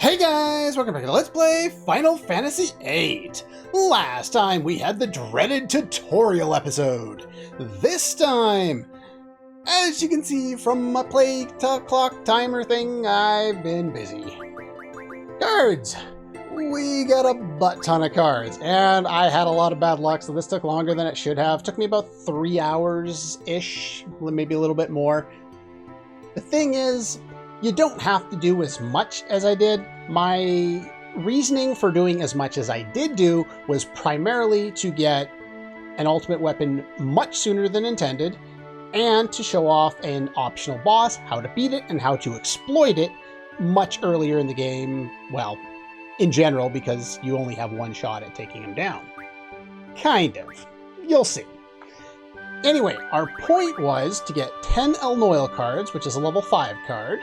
Hey guys, welcome back to Let's Play Final Fantasy VIII. Last time we had the dreaded tutorial episode. This time, as you can see from my play clock timer thing, I've been busy. Cards! We got a butt ton of cards, and I had a lot of bad luck, so this took longer than it should have. Took me about 3 hours-ish, maybe a little bit more. The thing is, you don't have to do as much as I did. My reasoning for doing as much as I did do was primarily to get an ultimate weapon much sooner than intended, and to show off an optional boss, how to beat it, and how to exploit it much earlier in the game. Well, in general, because you only have one shot at taking him down. Kind of. You'll see. Anyway, our point was to get 10 El Noil cards, which is a level 5 card.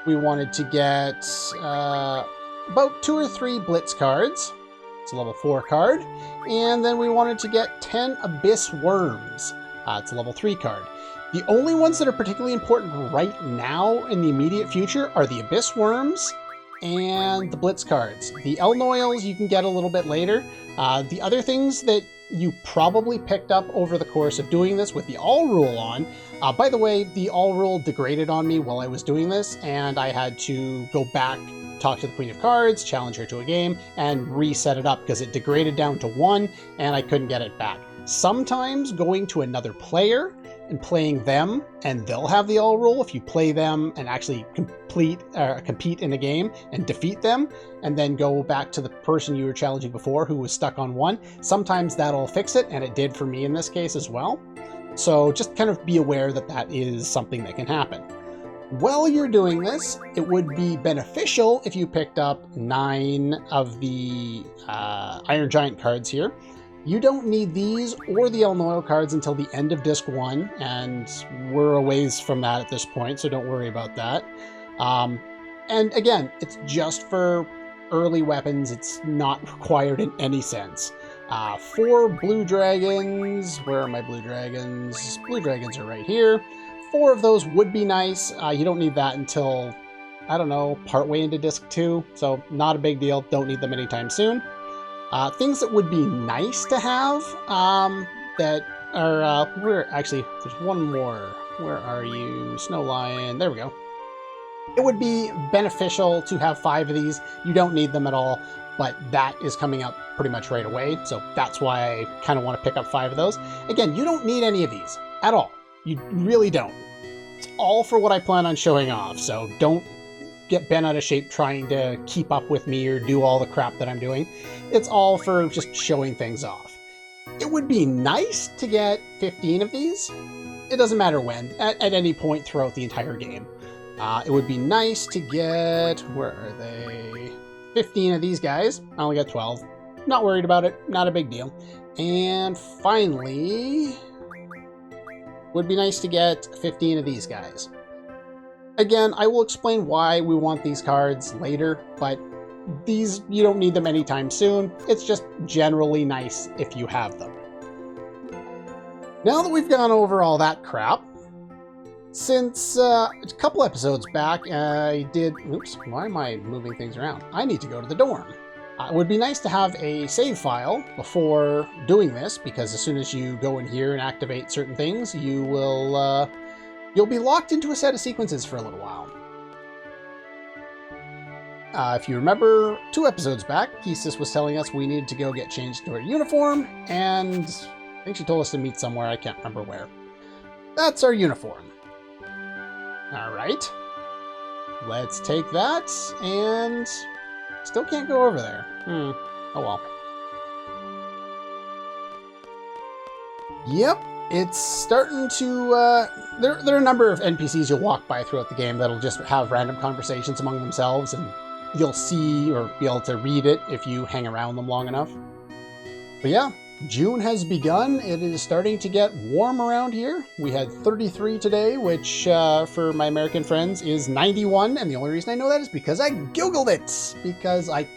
We wanted to get about 2 or 3 Blitz cards. It's a level 4 card. And then we wanted to get 10 Abyss Worms. It's a level 3 card. The only ones that are particularly important right now in the immediate future are the Abyss Worms and the Blitz cards. The El Noils you can get a little bit later. The other things that you probably picked up over the course of doing this with the All Rule on. By the way, the All Rule degraded on me while I was doing this, and I had to go back, talk to the Queen of Cards, challenge her to a game, and reset it up because it degraded down to 1, and I couldn't get it back. Sometimes going to another player and playing them, and they'll have the All Rule if you play them and actually compete in a game and defeat them, and then go back to the person you were challenging before who was stuck on 1. Sometimes that'll fix it, and it did for me in this case as well. So just kind of be aware that that is something that can happen. While you're doing this, it would be beneficial if you picked up 9 of the Iron Giant cards here. You don't need these or the El Noil cards until the end of Disc 1, and we're a ways from that at this point, so don't worry about that. And again, it's just for early weapons. It's not required in any sense. 4 Blue Dragons. Where are my Blue Dragons? Blue Dragons are right here. 4 of those would be nice. You don't need that until, I don't know, partway into Disc 2, so not a big deal. Don't need them anytime soon. Things that would be nice to have, that are, actually, there's one more. Where are you? Snow Lion. There we go. It would be beneficial to have 5 of these. You don't need them at all, but that is coming up pretty much right away, so that's why I kind of want to pick up 5 of those. Again, you don't need any of these at all. You really don't. It's all for what I plan on showing off, so don't get bent out of shape trying to keep up with me or do all the crap that I'm doing. It's all for just showing things off. It would be nice to get 15 of these. It doesn't matter when, at any point throughout the entire game. It would be nice to get, where are they? 15 of these guys. I only got 12. Not worried about it, not a big deal. And finally, would be nice to get 15 of these guys. Again, I will explain why we want these cards later, but these, you don't need them anytime soon. It's just generally nice if you have them. Now that we've gone over all that crap, since a couple episodes back, I did... Oops, why am I moving things around? I need to go to the dorm. It would be nice to have a save file before doing this, because as soon as you go in here and activate certain things, you will... you'll be locked into a set of sequences for a little while. If you remember 2 episodes back, Thesis was telling us we needed to go get changed to our uniform, and I think she told us to meet somewhere, I can't remember where. That's our uniform. Alright. Let's take that, and still can't go over there. Oh well. Yep. It's starting to, there are a number of NPCs you'll walk by throughout the game that'll just have random conversations among themselves, and you'll see or be able to read it if you hang around them long enough. But yeah, June has begun. It is starting to get warm around here. We had 33 today, which for my American friends is 91, and the only reason I know that is because I Googled it, because I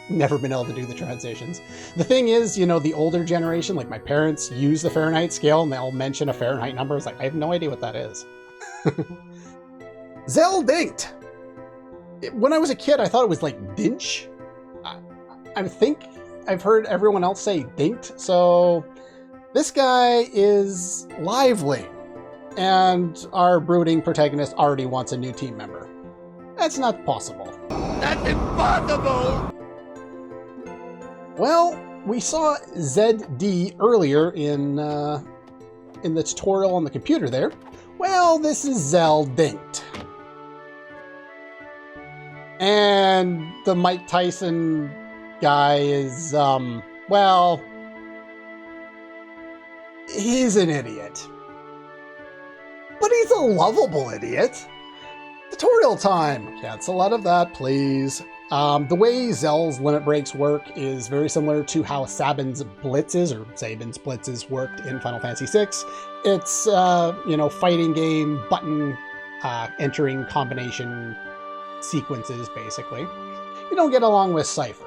never been able to do the transitions. The thing is, you know, the older generation, like my parents, use the Fahrenheit scale and they'll mention a Fahrenheit number. It's like, I have no idea what that is. Zeldinked! When I was a kid, I thought it was like Dinch. I think I've heard everyone else say Dinked, so this guy is lively, and our brooding protagonist already wants a new team member. That's not possible. That's impossible! Well, we saw ZD earlier in the tutorial on the computer there. Well, this is Zell Dinked. And the Mike Tyson guy is, well, he's an idiot. But he's a lovable idiot. Tutorial time! Cancel out of that, please. The way Zell's limit breaks work is very similar to how Sabin's blitzes worked in Final Fantasy VI. It's, fighting game button entering combination sequences, basically. You don't get along with Cypher.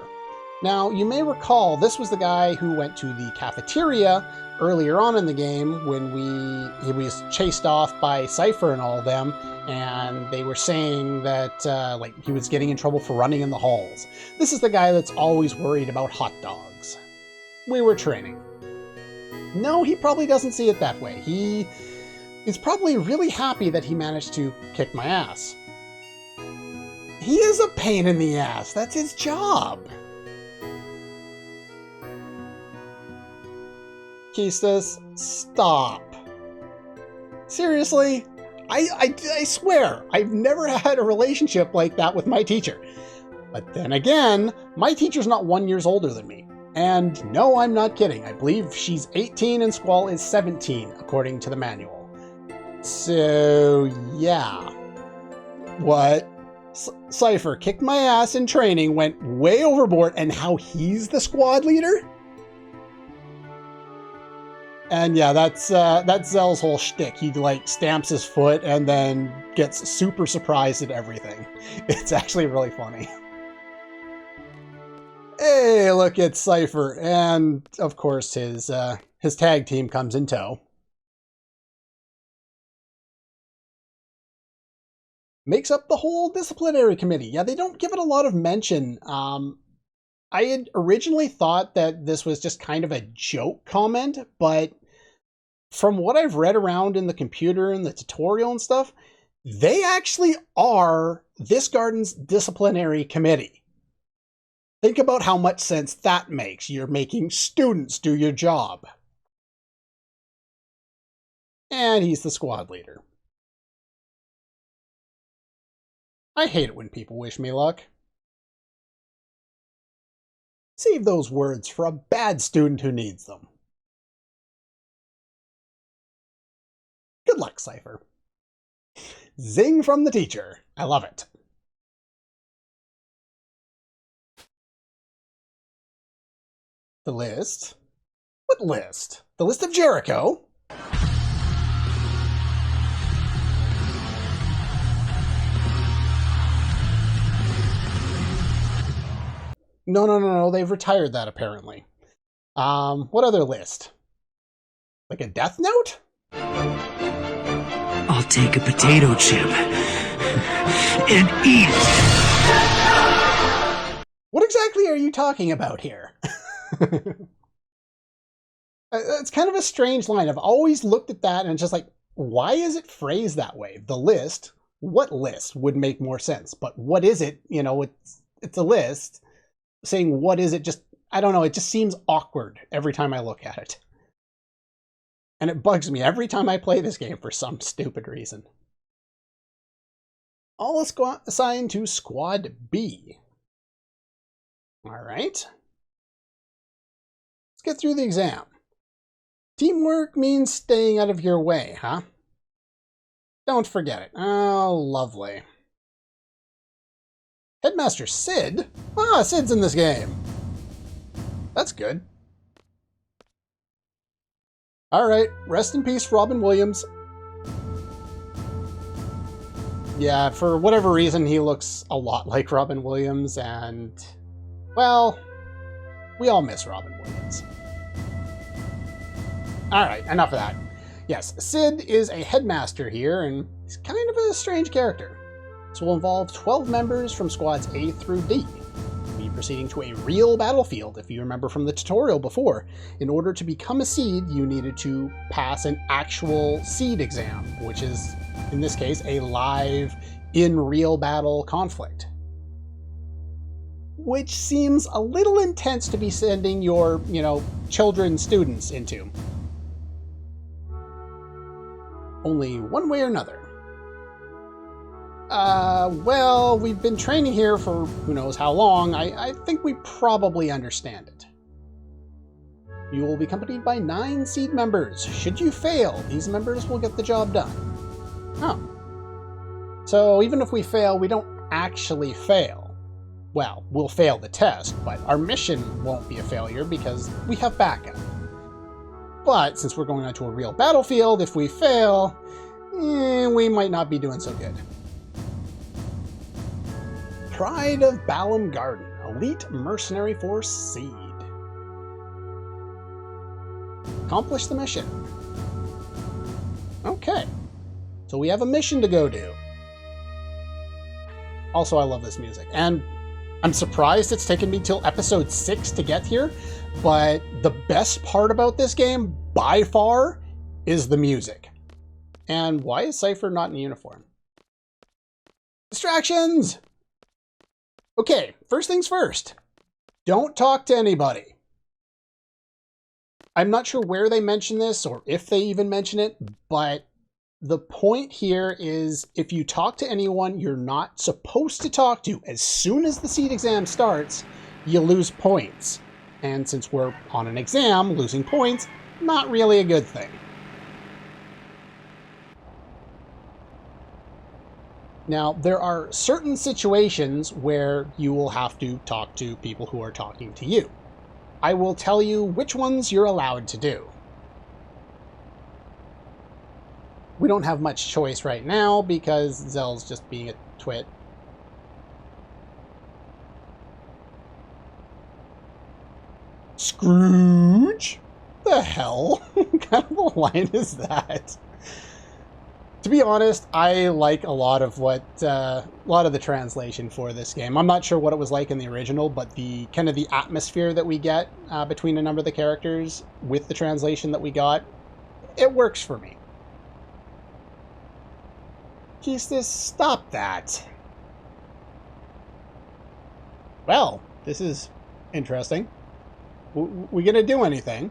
Now, you may recall this was the guy who went to the cafeteria earlier on in the game when he was chased off by Cypher and all of them, and they were saying that he was getting in trouble for running in the halls. This is the guy that's always worried about hot dogs. We were training. No, he probably doesn't see it that way. He is probably really happy that he managed to kick my ass. He is a pain in the ass. That's his job. Keistas, stop. Seriously? I swear, I've never had a relationship like that with my teacher. But then again, my teacher's not 1 year older than me. And no, I'm not kidding. I believe she's 18 and Squall is 17, according to the manual. So, yeah. What? Cypher kicked my ass in training, went way overboard, and how he's the squad leader? And yeah, that's Zell's whole shtick. He stamps his foot and then gets super surprised at everything. It's actually really funny. Hey, look at Cypher, and of course his tag team comes in tow. Makes up the whole disciplinary committee. Yeah, they don't give it a lot of mention. I had originally thought that this was just kind of a joke comment, but from what I've read around in the computer and the tutorial and stuff, they actually are this garden's disciplinary committee. Think about how much sense that makes. You're making students do your job. And he's the squad leader. I hate it when people wish me luck. Save those words for a bad student who needs them. Good luck, Cypher. Zing from the teacher. I love it. The list? What list? The list of Jericho? No. They've retired that, apparently. What other list? Like a death note? I'll take a potato chip and eat it. What exactly are you talking about here? It's kind of a strange line. I've always looked at that and it's just like, why is it phrased that way? The list, what list would make more sense? But what is it? It's a list. Saying what is it, just, I don't know, it just seems awkward every time I look at it. And it bugs me every time I play this game for some stupid reason. All assigned to Squad B. Alright. Let's get through the exam. Teamwork means staying out of your way, huh? Don't forget it. Oh, lovely. Headmaster SeeD? Ah, SeeD's in this game. That's good. Alright, rest in peace, Robin Williams. Yeah, for whatever reason, he looks a lot like Robin Williams, and, well, we all miss Robin Williams. Alright, enough of that. Yes, SeeD is a headmaster here, and he's kind of a strange character. This will involve 12 members from squads A through D. We'll be proceeding to a real battlefield, if you remember from the tutorial before. In order to become a SeeD, you needed to pass an actual SeeD exam, which is, in this case, a live, in real battle conflict. Which seems a little intense to be sending your, children students into. Only one way or another. Well, we've been training here for who knows how long. I think we probably understand it. You will be accompanied by 9 SeeD members. Should you fail, these members will get the job done. Oh. So even if we fail, we don't actually fail. Well, we'll fail the test, but our mission won't be a failure because we have backup. But since we're going onto a real battlefield, if we fail, we might not be doing so good. Pride of Balam Garden, Elite Mercenary Force SeeD. Accomplish the mission. Okay, so we have a mission to go do. Also, I love this music, and I'm surprised it's taken me till episode 6 to get here, but the best part about this game, by far, is the music. And why is Cypher not in uniform? Distractions! Okay, first things first. Don't talk to anybody. I'm not sure where they mention this, or if they even mention it, but the point here is if you talk to anyone you're not supposed to talk to as soon as the SeeD exam starts, you lose points. And since we're on an exam, losing points, not really a good thing. Now, there are certain situations where you will have to talk to people who are talking to you. I will tell you which ones you're allowed to do. We don't have much choice right now because Zell's just being a twit. Scrooge? The hell? What kind of a line is that? To be honest, I like a lot of the translation for this game. I'm not sure what it was like in the original, but the kind of the atmosphere that we get between a number of the characters with the translation that we got, it works for me. Keistis, stop that. Well, this is interesting. We gonna do anything?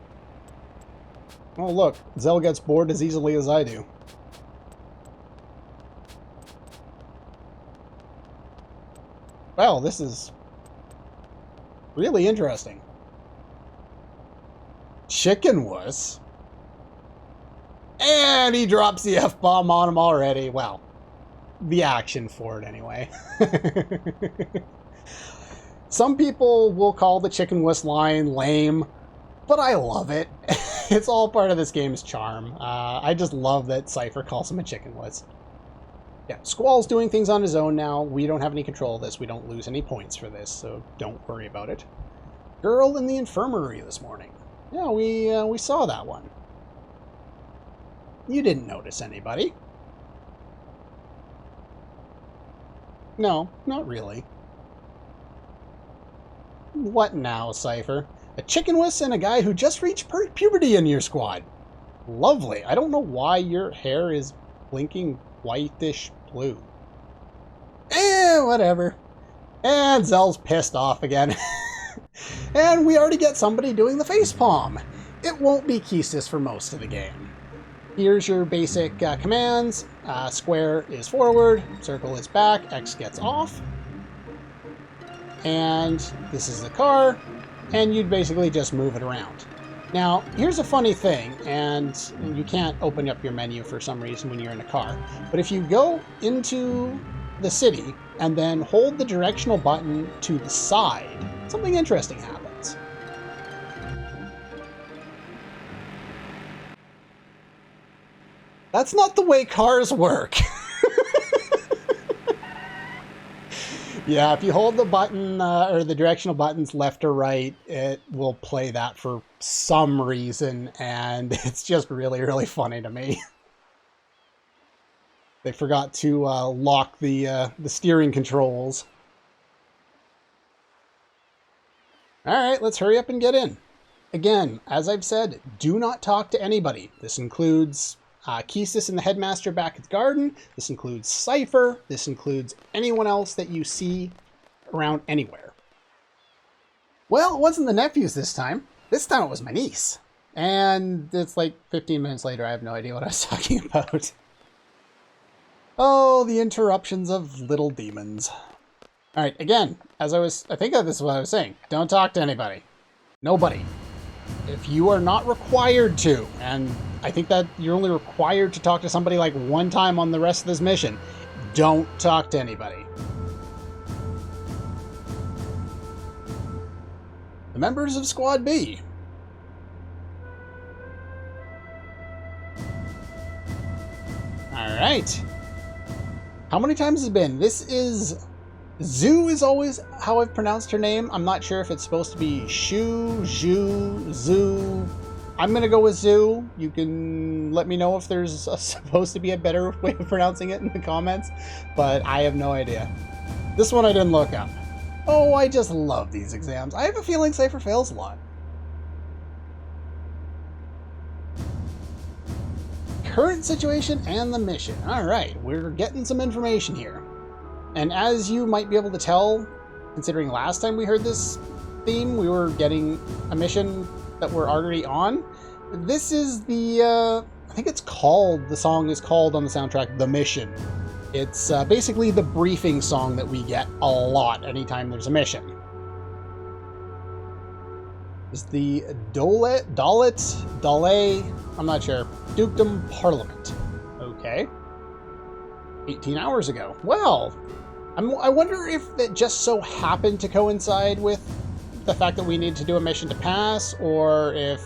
Oh look, Zell gets bored as easily as I do. Well, this is really interesting. Chicken wuss. And he drops the F-bomb on him already. Well, the action for it anyway. Some people will call the chicken wuss line lame, but I love it. It's all part of this game's charm. I just love that Cypher calls him a chicken wuss. Yeah, Squall's doing things on his own now. We don't have any control of this. We don't lose any points for this, so don't worry about it. Girl in the infirmary this morning. Yeah, we saw that one. You didn't notice anybody. No, not really. What now, Cypher? A chicken wuss and a guy who just reached puberty in your squad. Lovely. I don't know why your hair is blinking whitish blue. Whatever. And Zell's pissed off again. And we already get somebody doing the facepalm. It won't be Keistis for most of the game. Here's your basic commands. Square is forward, circle is back, X gets off. And this is the car, and you'd basically just move it around. Now, here's a funny thing, and you can't open up your menu for some reason when you're in a car, but if you go into the city and then hold the directional button to the side, something interesting happens. That's not the way cars work. Yeah, if you hold the button or the directional buttons left or right, it will play that for some reason, and it's just really, really funny to me. They forgot to lock the steering controls. Alright, let's hurry up and get in. Again, as I've said, do not talk to anybody. This includes Keestis and the headmaster back at the garden. This includes Cypher. This includes anyone else that you see around anywhere. Well, it wasn't the nephews this time. This time it was my niece. And it's like 15 minutes later, I have no idea what I was talking about. Oh, the interruptions of little demons. Alright, again, I think this is what I was saying. Don't talk to anybody. Nobody. If you are not required to, and I think that you're only required to talk to somebody like one time on the rest of this mission, don't talk to anybody. The members of Squad B. Alright. How many times has it been? This is... Zoo is always how I've pronounced her name. I'm not sure if it's supposed to be Shu, Zhu, Zoo. I'm going to go with Zoo. You can let me know if there's supposed to be a better way of pronouncing it in the comments, but I have no idea. This one I didn't look up. Oh, I just love these exams. I have a feeling Cypher fails a lot. Current situation and the mission. Alright, we're getting some information here. And as you might be able to tell, considering last time we heard this theme, we were getting a mission that we're already on. This is the, I think it's called, the song is called on the soundtrack, The Mission. It's basically the briefing song that we get a lot anytime there's a mission. It's the Dollet, I'm not sure, Dukedom Parliament. Okay. 18 hours ago. Well, I wonder if that just so happened to coincide with the fact that we need to do a mission to pass, or if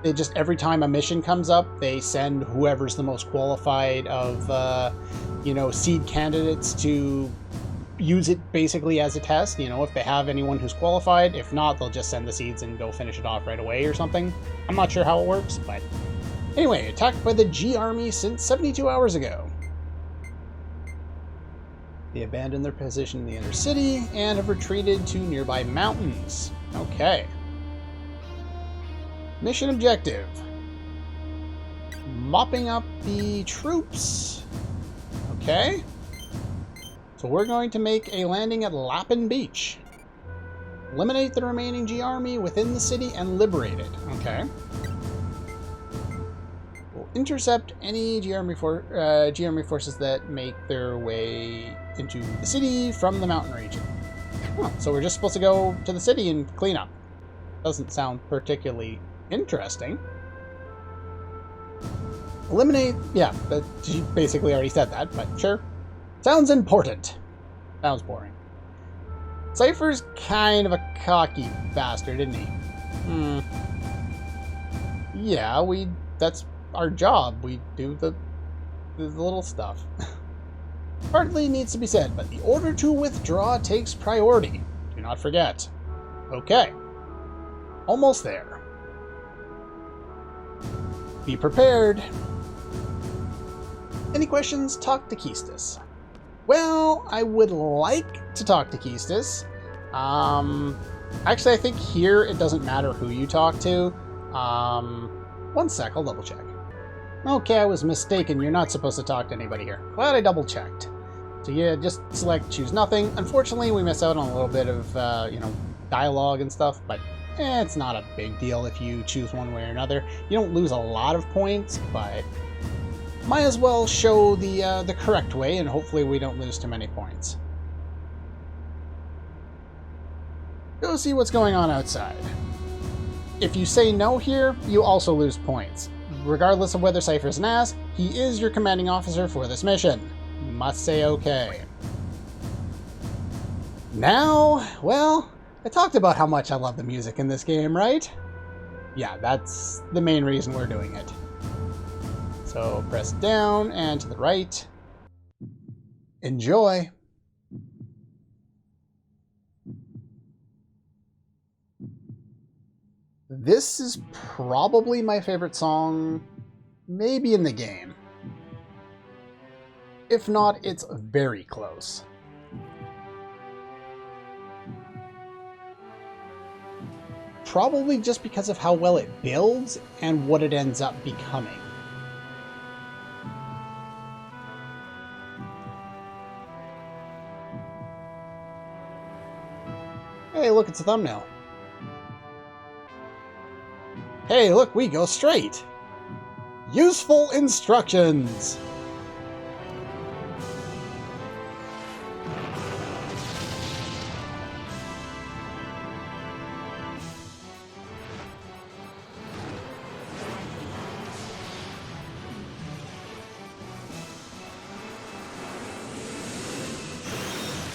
they just, every time a mission comes up, they send whoever's the most qualified of, you know, SeeD candidates to use it basically as a test. You know, if they have anyone who's qualified. If not, they'll just send the SeeDs and go finish it off right away or something. I'm not sure how it works, but anyway, attacked by the G Army since 72 hours ago. They abandoned their position in the inner city and have retreated to nearby mountains. Okay. Mission objective. Mopping up the troops. Okay. So we're going to make a landing at Lappin Beach. Eliminate the remaining G Army within the city and liberate it. Okay. We'll intercept any G Army forces that make their way into the city from the mountain region. Huh, so we're just supposed to go to the city and clean up. Doesn't sound particularly interesting. Eliminate... Yeah, but she basically already said that, but sure. Sounds important. Sounds boring. Cypher's kind of a cocky bastard, isn't he? Yeah, that's our job. We do the little stuff. Hardly needs to be said, but the order to withdraw takes priority. Do not forget. Okay. Almost there. Be prepared. Any questions? Talk to Keestis. Well, I would like to talk to Keestis. Actually, I think here it doesn't matter who you talk to. One sec, I'll double check. Okay, I was mistaken. You're not supposed to talk to anybody here. Glad I double checked. So yeah, just select choose nothing. Unfortunately, we miss out on a little bit of, you know, dialogue and stuff, but it's not a big deal if you choose one way or another. You don't lose a lot of points, but might as well show the correct way, and hopefully we don't lose too many points. Go see what's going on outside. If you say no here, you also lose points. Regardless of whether Cypher's an ass, he is your commanding officer for this mission. You must say okay. Now, well, I talked about how much I love the music in this game, right? Yeah, that's the main reason we're doing it. So press down and to the right. Enjoy. This is probably my favorite song, maybe in the game. If not, it's very close. Probably just because of how well it builds and what it ends up becoming. Hey, look, it's a thumbnail. Hey, look, we go straight. Useful instructions.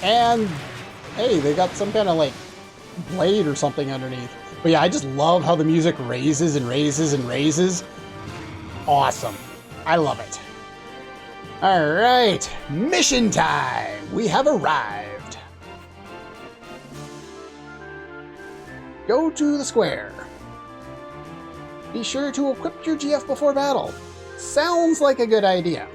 And hey, they got some kind of like blade or something underneath. But yeah, I just love how the music raises and raises and raises. Awesome. I love it. All right, mission time. We have arrived. Go to the square. Be sure to equip your GF before battle. Sounds like a good idea.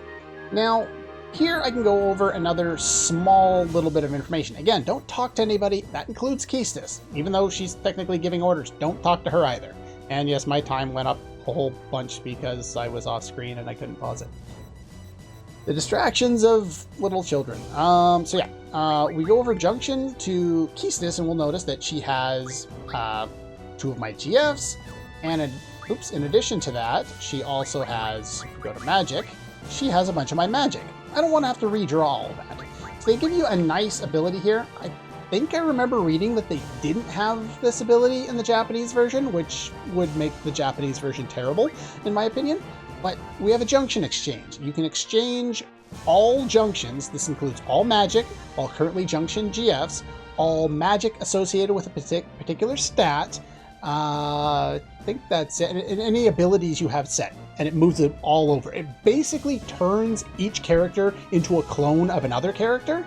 Now, here I can go over another small little bit of information. Again, don't talk to anybody. That includes Keistis. Even though she's technically giving orders, don't talk to her either. And yes, my time went up a whole bunch because I was off screen and I couldn't pause it. The distractions of little children. So yeah, we go over Junction to Keistis and we'll notice that she has 2 of my GFs. And in addition to that, she also has, if we go to Magic, she has a bunch of my Magic. I don't want to have to redraw all of that. So they give you a nice ability here. I think I remember reading that they didn't have this ability in the Japanese version, which would make the Japanese version terrible, in my opinion. But we have a Junction exchange. You can exchange all Junctions. This includes all Magic, all currently Junction GFs, all Magic associated with a particular stat. I think that's it. And any abilities you have set. And it moves it all over. It basically turns each character into a clone of another character.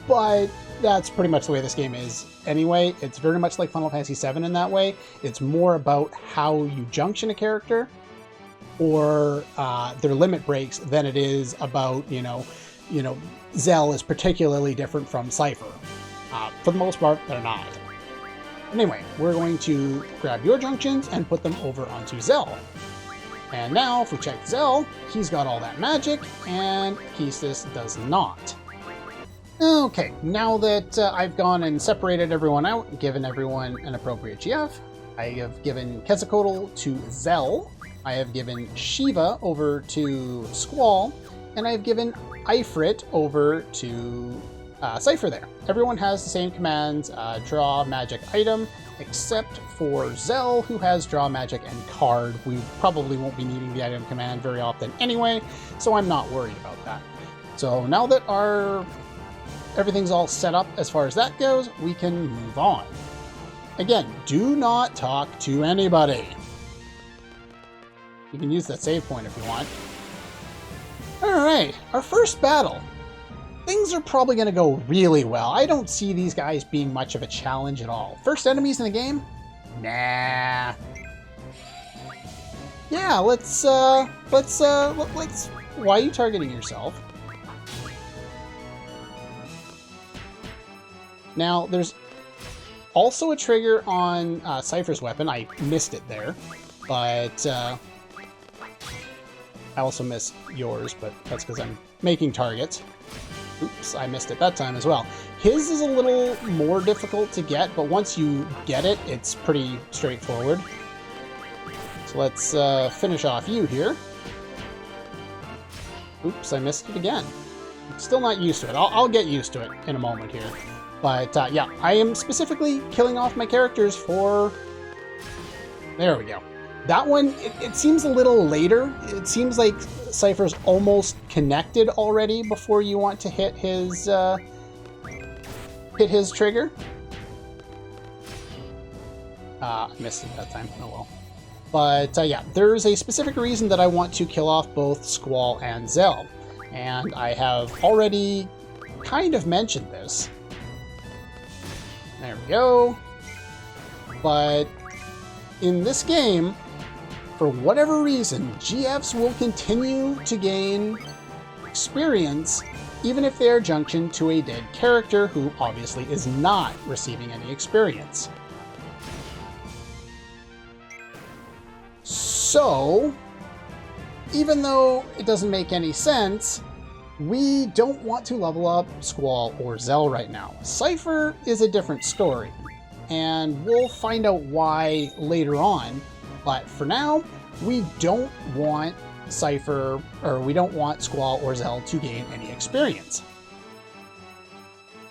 But that's pretty much the way this game is anyway. It's very much like Final Fantasy VII in that way. It's more about how you junction a character or their limit breaks than it is about, you know, Zell is particularly different from Cypher. For the most part, they're not. Anyway, we're going to grab your Junctions and put them over onto Zell. And now, if we check Zell, he's got all that Magic, and Keistis does not. Okay, now that I've gone and separated everyone out, given everyone an appropriate GF, I have given Quetzalcoatl to Zell, I have given Shiva over to Squall, and I have given Ifrit over to Cypher there. Everyone has the same commands, draw magic item, except for Zell, who has draw magic and card. We probably won't be needing the item command very often anyway, so I'm not worried about that. So now that everything's all set up as far as that goes, we can move on. Again, do not talk to anybody. You can use that save point if you want. Alright, our first battle. Things are probably going to go really well. I don't see these guys being much of a challenge at all. First enemies in the game? Nah. Yeah, let's, why are you targeting yourself? Now, there's also a trigger on Cypher's weapon. I missed it there, but I also missed yours, but that's because I'm making targets. Oops, I missed it that time as well. His is a little more difficult to get, but once you get it, it's pretty straightforward. So let's finish off you here. Oops, I missed it again. I'm still not used to it. I'll get used to it in a moment here. But yeah, I am specifically killing off my characters for... There we go. That one, it seems a little later. It seems like Cypher's almost connected already before you want to hit his trigger. I missed it that time. Oh well. But yeah, there's a specific reason that I want to kill off both Squall and Zell. And I have already kind of mentioned this. There we go. But in this game, for whatever reason, GFs will continue to gain experience, even if they are junctioned to a dead character who obviously is not receiving any experience. So, even though it doesn't make any sense, we don't want to level up Squall or Zell right now. Cypher is a different story, and we'll find out why later on, but for now, we don't want we don't want Squall or Zell to gain any experience.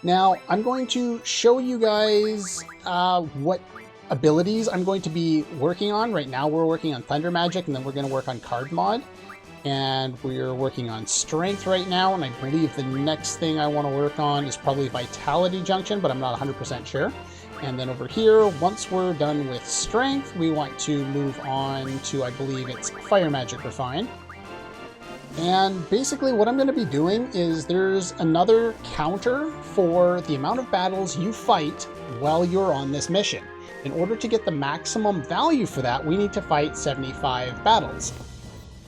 Now, I'm going to show you guys what abilities I'm going to be working on. Right now we're working on Thunder Magic, and then we're going to work on Card Mod. And we're working on Strength right now, and I believe the next thing I want to work on is probably Vitality Junction, but I'm not 100% sure. And then over here, once we're done with Strength, we want to move on to, I believe it's Fire Magic Refine. And basically what I'm going to be doing is there's another counter for the amount of battles you fight while you're on this mission. In order to get the maximum value for that, we need to fight 75 battles.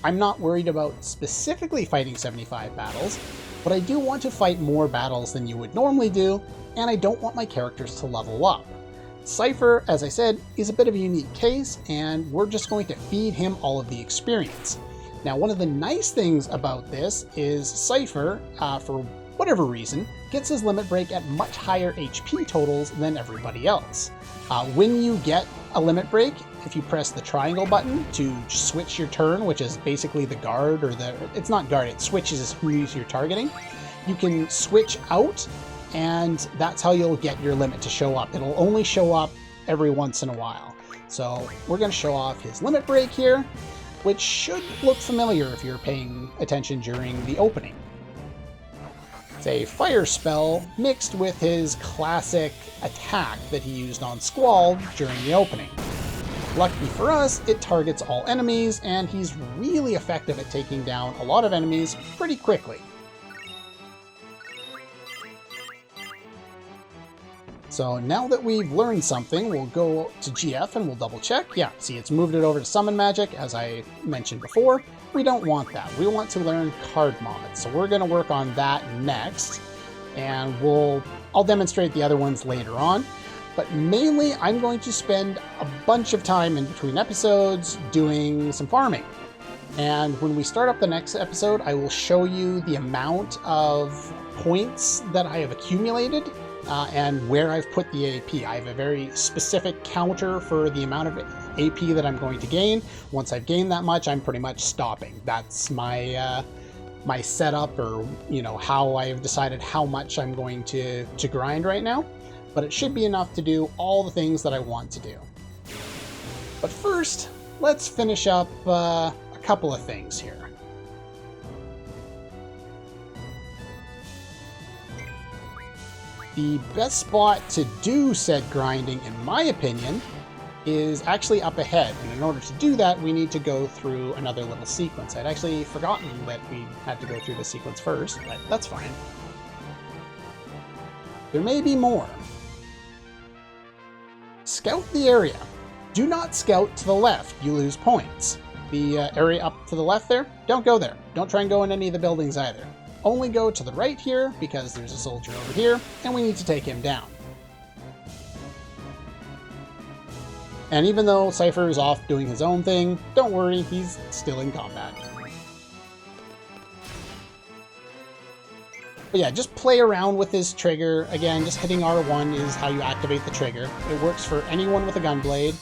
I'm not worried about specifically fighting 75 battles, but I do want to fight more battles than you would normally do, and I don't want my characters to level up. Cypher, as I said, is a bit of a unique case, and we're just going to feed him all of the experience. Now, one of the nice things about this is Cypher, for whatever reason, gets his limit break at much higher HP totals than everybody else. When you get a limit break, if you press the triangle button to switch your turn, which is basically the guard, or it's not guard, it switches who you're targeting, you can switch out, and that's how you'll get your limit to show up. It'll only show up every once in a while. So we're going to show off his limit break here, which should look familiar if you're paying attention during the opening. It's a fire spell mixed with his classic attack that he used on Squall during the opening. Lucky for us, it targets all enemies, and he's really effective at taking down a lot of enemies pretty quickly. So now that we've learned something, we'll go to GF and we'll double check. Yeah, see, it's moved it over to Summon Magic, as I mentioned before. We don't want that. We want to learn Card Mod. So we're going to work on that next, and I'll demonstrate the other ones later on. But mainly, I'm going to spend a bunch of time in between episodes doing some farming. And when we start up the next episode, I will show you the amount of points that I have accumulated and where I've put the AP. I have a very specific counter for the amount of AP that I'm going to gain. Once I've gained that much, I'm pretty much stopping. That's my my setup, or how I've decided how much I'm going to grind right now. But it should be enough to do all the things that I want to do. But first, let's finish up a couple of things here. The best spot to do said grinding, in my opinion, is actually up ahead. And in order to do that, we need to go through another little sequence. I'd actually forgotten that we had to go through the sequence first, but that's fine. There may be more. Scout the area. Do not scout to the left, you lose points. The area up to the left there, don't go there. Don't try and go in any of the buildings either. Only go to the right here, because there's a soldier over here, and we need to take him down. And even though Cypher is off doing his own thing, don't worry, he's still in combat. But yeah, just play around with his trigger. Again, just hitting R1 is how you activate the trigger. It works for anyone with a gunblade.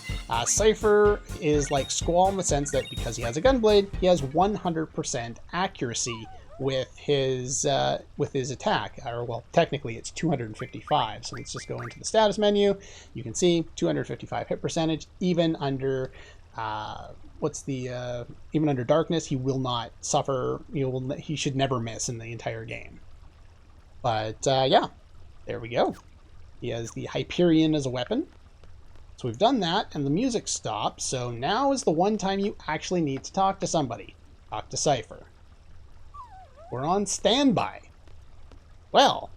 Cypher is like Squall in the sense that because he has a gunblade, he has 100% accuracy with his attack. Or, well, technically it's 255. So let's just go into the status menu. You can see 255 hit percentage, even under even under darkness, he will not suffer. He should never miss in the entire game. But yeah, there we go. He has the Hyperion as a weapon. So we've done that, and the music stops. So now is the one time you actually need to talk to somebody. Talk to Cypher. We're on standby. Well,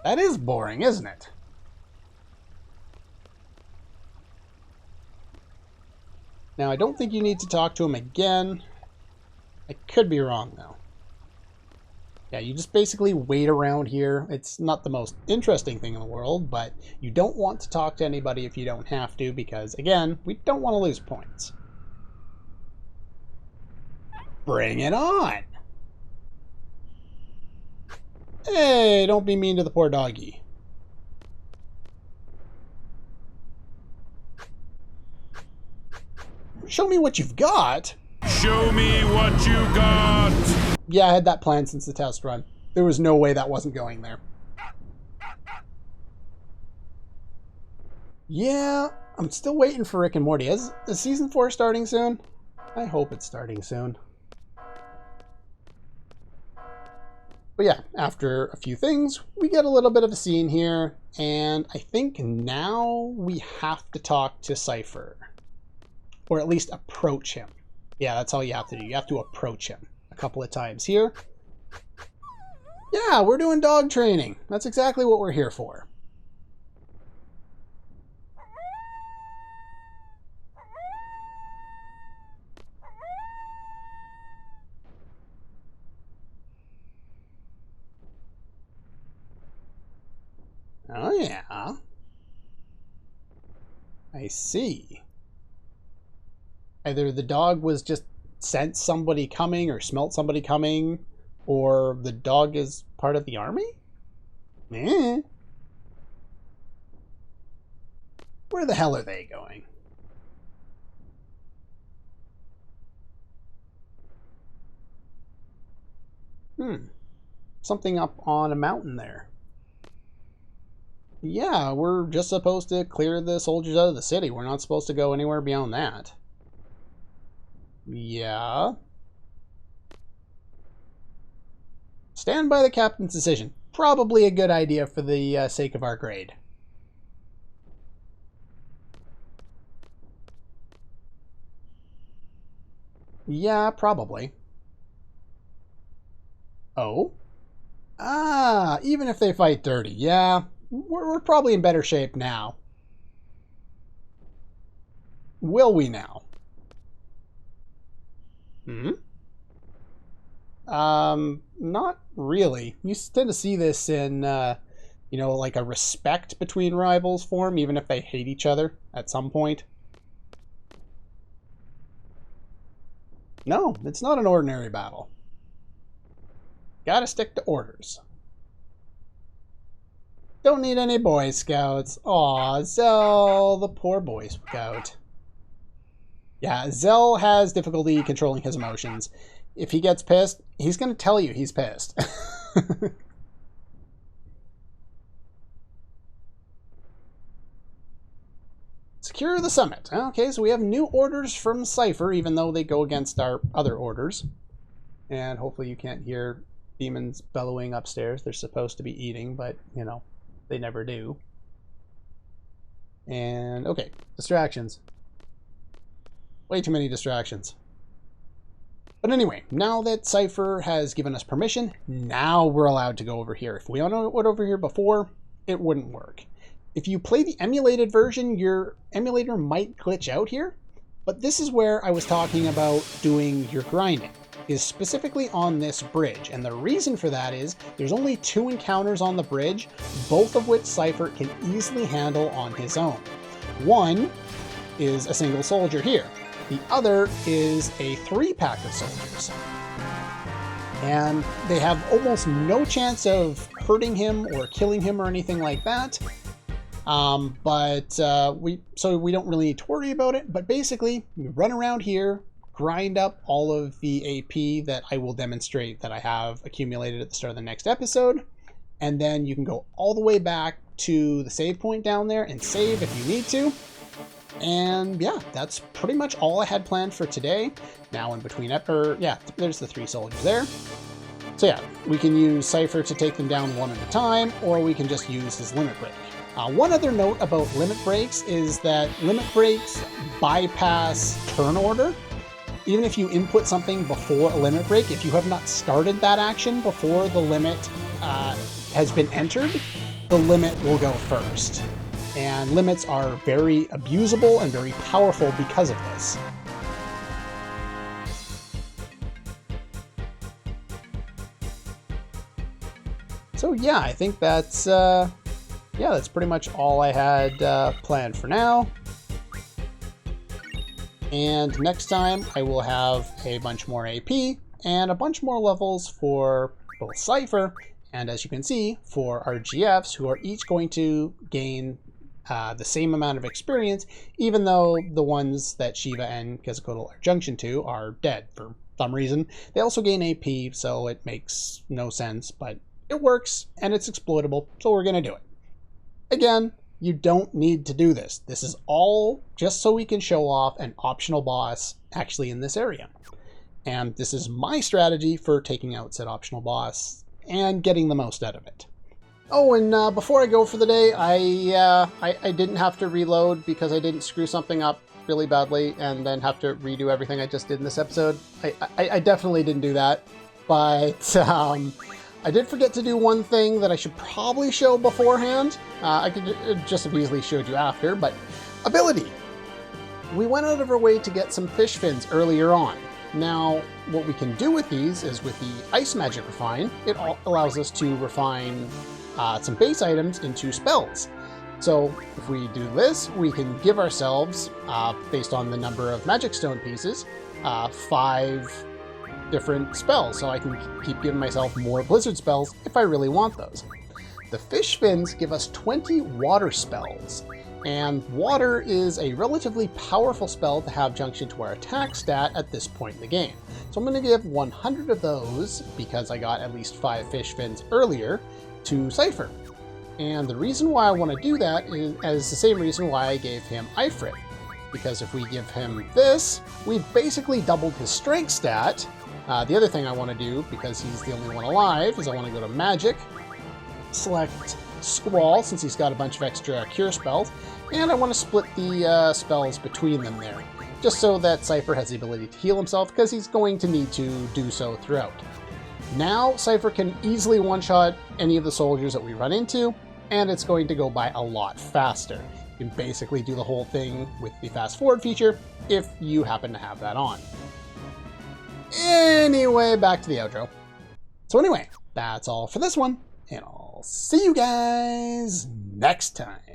that is boring, isn't it? Now, I don't think you need to talk to him again. I could be wrong, though. Yeah, you just basically wait around here. It's not the most interesting thing in the world, but you don't want to talk to anybody if you don't have to, because, again, we don't want to lose points. Bring it on! Hey, don't be mean to the poor doggy. Show me what you've got! Show me what you got! Yeah, I had that planned since the test run. There was no way that wasn't going there. Yeah, I'm still waiting for Rick and Morty. Is season 4 starting soon? I hope it's starting soon. But yeah, after a few things, we get a little bit of a scene here, and I think now we have to talk to Cypher. Or at least approach him. Yeah, that's all you have to do. You have to approach him a couple of times here. Yeah, we're doing dog training. That's exactly what we're here for. Oh, yeah. I see. Either the dog was just sensed somebody coming or smelt somebody coming, or the dog is part of the army? Eh. Where the hell are they going? Something up on a mountain there. Yeah, we're just supposed to clear the soldiers out of the city. We're not supposed to go anywhere beyond that. Yeah. Stand by the captain's decision. Probably a good idea for the sake of our grade. Yeah, probably. Oh? Ah, even if they fight dirty. Yeah, we're probably in better shape now. Will we now? Not really. You tend to see this in, you know, like a respect between rivals form, even if they hate each other at some point. No, it's not an ordinary battle. Gotta stick to orders. Don't need any Boy Scouts. Aw, Zell, the poor Boy Scout. Yeah, Zell has difficulty controlling his emotions. If he gets pissed, he's going to tell you he's pissed. Secure the summit. Okay, so we have new orders from Cypher, even though they go against our other orders. And hopefully you can't hear demons bellowing upstairs. They're supposed to be eating, but, you know, they never do. And, okay, distractions. Way too many distractions. But anyway, now that Cypher has given us permission, now we're allowed to go over here. If we went over here before, it wouldn't work. If you play the emulated version, your emulator might glitch out here, but this is where I was talking about doing your grinding, is specifically on this bridge. And the reason for that is there's only 2 encounters on the bridge, both of which Cypher can easily handle on his own. One is a single soldier here. The other is a 3-pack of soldiers. And they have almost no chance of hurting him or killing him or anything like that. So we don't really need to worry about it. But basically, we run around here, grind up all of the AP that I will demonstrate that I have accumulated at the start of the next episode. And then you can go all the way back to the save point down there and save if you need to. And yeah, that's pretty much all I had planned for today. Now in between, yeah, there's the 3 soldiers there. So yeah, we can use Cypher to take them down one at a time, or we can just use his limit break. One other note about limit breaks is that limit breaks bypass turn order. Even if you input something before a limit break, if you have not started that action before the limit has been entered, the limit will go first. And limits are very abusable and very powerful because of this. So yeah, I think that's that's pretty much all I had planned for now. And next time I will have a bunch more AP and a bunch more levels for both Cypher and, as you can see, for our GFs, who are each going to gain the same amount of experience, even though the ones that Shiva and Quetzalcoatl are Junction to are dead for some reason. They also gain AP, so it makes no sense, but it works and it's exploitable, so we're going to do it. Again, you don't need to do this. This is all just so we can show off an optional boss actually in this area. And this is my strategy for taking out said optional boss and getting the most out of it. Oh, and before I go for the day, I didn't have to reload because I didn't screw something up really badly and then have to redo everything I just did in this episode. I definitely didn't do that, but I did forget to do one thing that I should probably show beforehand. I could just have easily showed you after, but ability. We went out of our way to get some fish fins earlier on. Now, what we can do with these is with the Ice Magic Refine, it allows us to refine some base items into spells. So if we do this, we can give ourselves, based on the number of Magic Stone pieces, 5 different spells, so I can keep giving myself more blizzard spells if I really want those. The fish fins give us 20 water spells, and water is a relatively powerful spell to have junction to our attack stat at this point in the game. So I'm going to give 100 of those, because I got at least 5 fish fins earlier, to Cypher. And the reason why I want to do that is the same reason why I gave him Ifrit, because if we give him this, we've basically doubled his strength stat. The other thing I want to do, because he's the only one alive, is I want to go to Magic, select Squall, since he's got a bunch of extra cure spells, and I want to split the spells between them there, just so that Cypher has the ability to heal himself, because he's going to need to do so throughout. Now, Cypher can easily one-shot any of the soldiers that we run into, and it's going to go by a lot faster. You can basically do the whole thing with the fast forward feature, if you happen to have that on. Anyway, back to the outro. So anyway, that's all for this one, and I'll see you guys next time.